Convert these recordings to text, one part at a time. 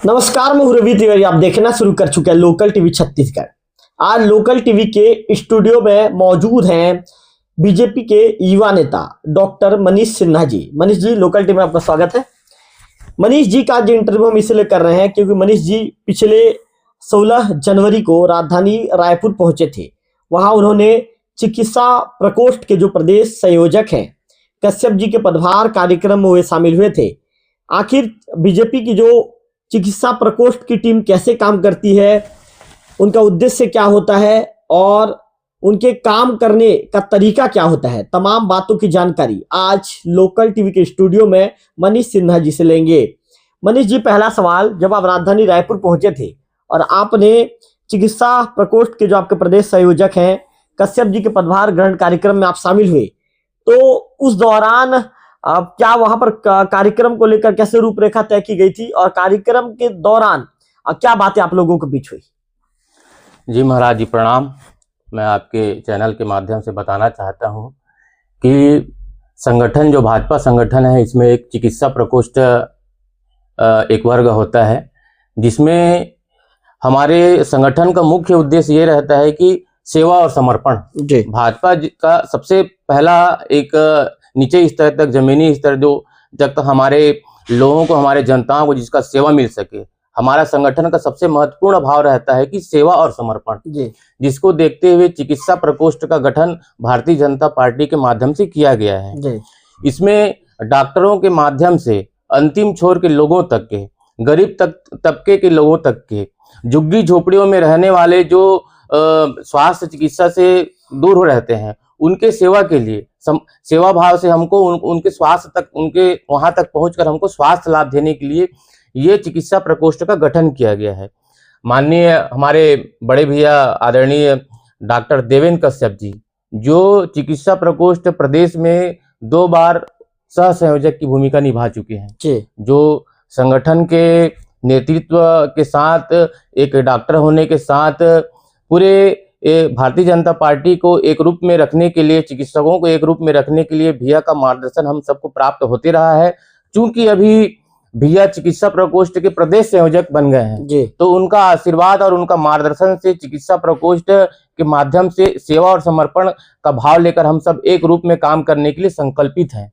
नमस्कार, मैं हूं रवि तिवारी। आप देखना शुरू कर चुके हैं लोकल टीवी छत्तीसगढ़। आज लोकल टीवी के स्टूडियो में मौजूद हैं बीजेपी के युवा नेता doctor Manish Sinha ji. Manish ji, local TV में आपका स्वागत है। मनीष जी का आज इंटरव्यू हम इसलिए कर रहे हैं क्योंकि मनीष जी पिछले 16 जनवरी को राजधानी रायपुर पहुंचे थे। वहां उन्होंने चिकित्सा प्रकोष्ठ के जो प्रदेश संयोजक हैं कश्यप जी के पदभार कार्यक्रम में वे शामिल हुए थे। आखिर बीजेपी की जो चिकित्सा प्रकोष्ठ की टीम कैसे काम करती है, उनका उद्देश्य क्या होता है और उनके काम करने का तरीका क्या होता है, तमाम बातों की जानकारी आज लोकल टीवी के स्टूडियो में मनीष सिन्हा जी से लेंगे। मनीष जी, पहला सवाल, जब आप राजधानी रायपुर पहुंचे थे और आपने चिकित्सा प्रकोष्ठ के जो आपके प्रदेश संयोजक हैं कश्यप जी के पदभार ग्रहण कार्यक्रम में आप शामिल हुए, तो उस दौरान क्या वहां पर कार्यक्रम को लेकर कैसे रूपरेखा तय की गई थी और कार्यक्रम के दौरान क्या बातें आप लोगों के बीच हुई? जी महाराज जी, प्रणाम। मैं आपके चैनल के माध्यम से बताना चाहता हूं कि संगठन जो भाजपा संगठन है, इसमें एक चिकित्सा प्रकोष्ठ एक वर्ग होता है, जिसमें हमारे संगठन का मुख्य उद्देश्य ये रहता है कि सेवा और समर्पण। भाजपा का सबसे पहला एक नीचे स्तर तक, जमीनी स्तर जो जब तक हमारे लोगों को, हमारे जनताओं को जिसका सेवा मिल सके, हमारा संगठन का सबसे महत्वपूर्ण भाव रहता है कि सेवा और समर्पण, जिसको देखते हुए चिकित्सा प्रकोष्ठ का गठन भारतीय जनता पार्टी के माध्यम से किया गया है। इसमें डॉक्टरों के माध्यम से अंतिम छोर के लोगों तक के, गरीब तबके के लोगों तक के, झुग्गी झोपड़ियों में रहने वाले जो स्वास्थ्य चिकित्सा से दूर रहते हैं, उनके सेवा के लिए सेवा भाव से हमको उनके स्वास्थ्य तक, उनके वहां तक पहुंचकर हमको स्वास्थ्य लाभ देने के लिए ये चिकित्सा प्रकोष्ठ का गठन किया गया है। माननीय हमारे बड़े भैया आदरणीय डॉक्टर देवेंद्र कश्यप जी, जो चिकित्सा प्रकोष्ठ प्रदेश में 2 बार सह संयोजक की भूमिका निभा चुके हैं, जो संगठन के नेतृत्व के साथ, एक डॉक्टर होने के साथ पूरे भारतीय जनता पार्टी को एक रूप में रखने के लिए, चिकित्सकों को एक रूप में रखने के लिए भैया का मार्गदर्शन हम सबको प्राप्त होते रहा है। चूंकि अभी भैया चिकित्सा प्रकोष्ठ के प्रदेश संयोजक बन गए हैं, तो उनका आशीर्वाद और उनका मार्गदर्शन से चिकित्सा प्रकोष्ठ के माध्यम से सेवा और समर्पण का भाव लेकर हम सब एक रूप में काम करने के लिए संकल्पित हैं।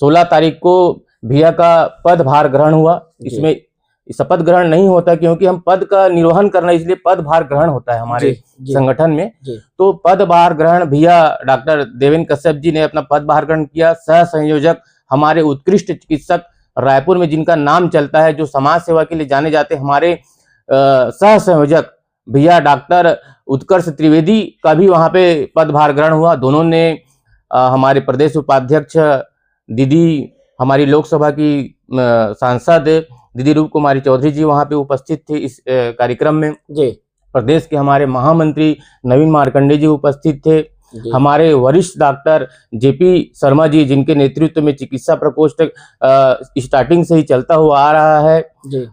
16 तारीख को भैया का पदभार ग्रहण हुआ। इसमें शपथ ग्रहण नहीं होता क्योंकि हम पद का निर्वहन करना, इसलिए पदभार ग्रहण होता है हमारे संगठन में। तो पदभार ग्रहण भैया डॉक्टर देवेंद्र कश्यप जी ने अपना पदभार ग्रहण किया। सह संयोजक हमारे उत्कृष्ट चिकित्सक रायपुर में जिनका नाम चलता है, जो समाज सेवा के लिए जाने जाते, हमारे सह संयोजक भैया डॉक्टर उत्कर्ष त्रिवेदी का भी वहां पे पदभार ग्रहण हुआ। दोनों ने हमारे प्रदेश उपाध्यक्ष दीदी, हमारी लोकसभा की सांसद दीदी रूप कुमारी चौधरी जी वहां पे उपस्थित थे इस कार्यक्रम में। प्रदेश के हमारे महामंत्री नवीन मार्कंडे जी उपस्थित थे। हमारे वरिष्ठ डॉक्टर जेपी शर्मा जी, जिनके नेतृत्व में चिकित्सा प्रकोष्ठ स्टार्टिंग से ही चलता हुआ आ रहा है,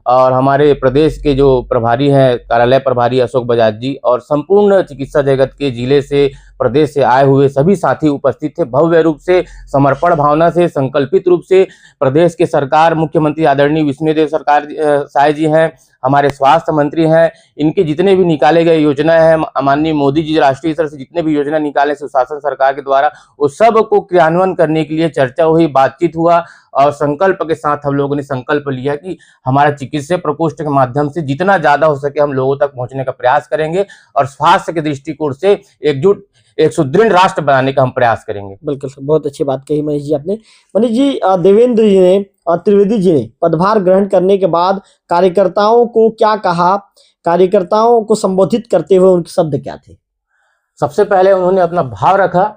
और हमारे प्रदेश के जो प्रभारी हैं, कार्यालय प्रभारी अशोक बजाज जी, और संपूर्ण चिकित्सा जगत के जिले से, प्रदेश से आए हुए सभी साथी उपस्थित थे। भव्य रूप से, समर्पण भावना से, संकल्पित रूप से प्रदेश के सरकार, मुख्यमंत्री आदरणीय विष्णुदेव सरकार साय जी हैं, हमारे स्वास्थ्य मंत्री हैं, इनके जितने भी निकाले गए योजनाएं हैं, माननीय मोदी जी राष्ट्रीय स्तर से जितने भी योजना निकाले सुशासन सरकार के द्वारा, वो सब को क्रियान्वयन करने के लिए चर्चा हुई, बातचीत हुआ, और संकल्प के साथ हम लोगों ने संकल्प लिया कि हमारा चिकित्सा प्रकोष्ठ के माध्यम से जितना ज्यादा हो सके हम लोगों तक पहुंचने का प्रयास करेंगे और स्वास्थ्य के दृष्टिकोण से एकजुट, एक सुदृढ़ राष्ट्र बनाने का हम प्रयास करेंगे। बिल्कुल, बहुत अच्छी बात कही मनीष जी आपने। मनीष जी, देवेंद्र जी ने और त्रिवेदी जी ने पदभार ग्रहण करने के बाद कार्यकर्ताओं को क्या कहा, कार्यकर्ताओं को संबोधित करते हुए उनके शब्द क्या थे? सबसे पहले उन्होंने अपना भाव रखा,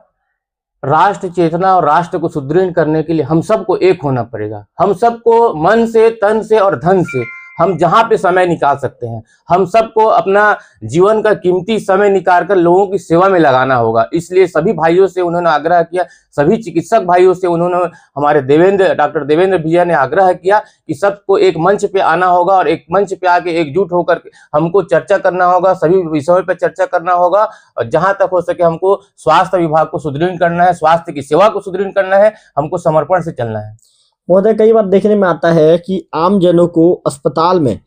राष्ट्र चेतना और राष्ट्र को सुदृढ़ करने के लिए हम सबको एक होना पड़ेगा। हम सबको मन से, तन से और धन से हम जहां पे समय निकाल सकते हैं, हम सबको अपना जीवन का कीमती समय निकाल कर लोगों की सेवा में लगाना होगा। इसलिए सभी भाइयों से उन्होंने आग्रह किया, सभी चिकित्सक भाइयों से उन्होंने, हमारे डॉक्टर देवेंद्र भैया ने आग्रह किया कि सबको एक मंच पे आना होगा और एक मंच पे आके एकजुट होकर हमको चर्चा करना होगा, सभी विषयों पर चर्चा करना होगा, और जहां तक हो सके हमको स्वास्थ्य विभाग को सुदृढ़ करना है, स्वास्थ्य की सेवा को सुदृढ़ करना है, हमको समर्पण से चलना है। महोदय, कई बार देखने में आता है कि आम जनों को अस्पताल में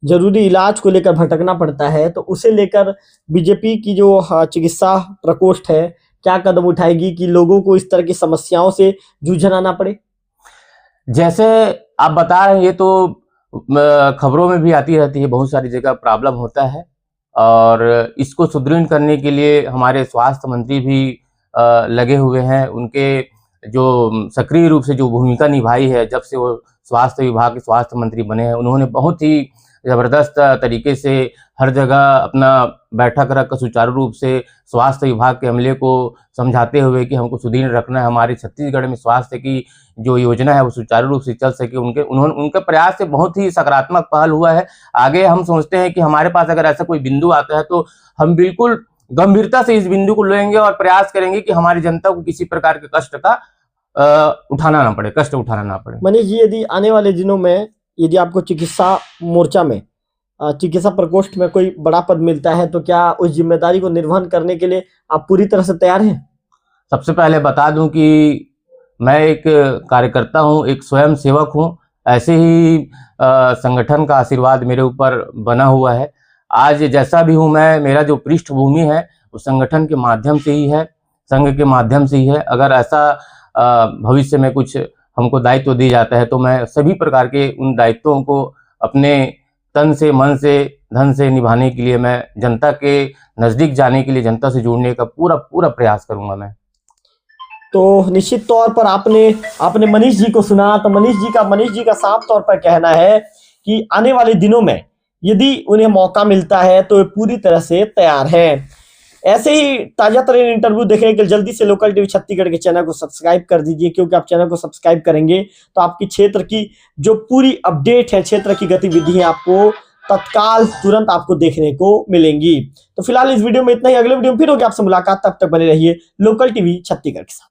जरूरी इलाज को लेकर भटकना पड़ता है, तो उसे लेकर बीजेपी की जो चिकित्सा प्रकोष्ठ है, क्या कदम उठाएगी कि लोगों को इस तरह की समस्याओं से जूझना ना पड़े? जैसे आप बता रहे हैं, ये तो खबरों में भी आती रहती है, बहुत सारी जगह प्रॉब्लम होता है और इसको सुदृढ़ करने के लिए हमारे स्वास्थ्य मंत्री भी लगे हुए हैं। उनके जो सक्रिय रूप से जो भूमिका निभाई है जब से वो स्वास्थ्य विभाग के स्वास्थ्य मंत्री बने हैं, उन्होंने बहुत ही ज़बरदस्त तरीके से हर जगह अपना बैठक रखकर सुचारू रूप से स्वास्थ्य विभाग के अमले को समझाते हुए कि हमको सुदृढ़ रखना है, हमारे छत्तीसगढ़ में स्वास्थ्य की जो योजना है वो सुचारू रूप से चल सके। उनके प्रयास से बहुत ही सकारात्मक पहल हुआ है। आगे हम सोचते हैं कि हमारे पास अगर ऐसा कोई बिंदु आता है तो हम बिल्कुल गंभीरता से इस बिंदु को लेंगे और प्रयास करेंगे कि हमारी जनता को किसी प्रकार के कष्ट उठाना ना पड़े। मनीष जी, यदि आने वाले दिनों में यदि आपको चिकित्सा मोर्चा में चिकित्सा प्रकोष्ठ में कोई बड़ा पद मिलता है, तो क्या उस जिम्मेदारी को निर्वहन करने के लिए आप पूरी तरह से तैयार हैं? सबसे पहले बता दूं कि मैं एक कार्यकर्ता हूं, एक स्वयं सेवक हूं। ऐसे ही संगठन का आशीर्वाद मेरे ऊपर बना हुआ है। आज जैसा भी हूं मैं, मेरा जो पृष्ठभूमि है वो संगठन के माध्यम से ही है, संघ के माध्यम से ही है। अगर ऐसा भविष्य में कुछ हमको दायित्व दिया जाता है तो मैं सभी प्रकार के उन दायित्वों को अपने तन से, मन से, धन से निभाने के लिए, मैं जनता के नज़दीक जाने के लिए, जनता से जुड़ने का पूरा प्रयास करूंगा मैं। तो निश्चित तौर पर आपने मनीष जी को सुना, तो मनीष जी का साफ तौर पर कहना है कि आने वाले दिनों में यदि उन्हें मौका मिलता है तो वे पूरी तरह से तैयार हैं। ऐसे ही ताजा तरीन इंटरव्यू देखने के लिए जल्दी से लोकल टीवी छत्तीसगढ़ के चैनल को सब्सक्राइब कर दीजिए, क्योंकि आप चैनल को सब्सक्राइब करेंगे तो आपकी क्षेत्र की जो पूरी अपडेट है, क्षेत्र की गतिविधियां आपको तत्काल तुरंत आपको देखने को मिलेंगी। तो फिलहाल इस वीडियो में इतना ही। अगले वीडियो में फिर होगी आपसे मुलाकात, तब तक बने रहिए लोकल टीवी छत्तीसगढ़ के साथ।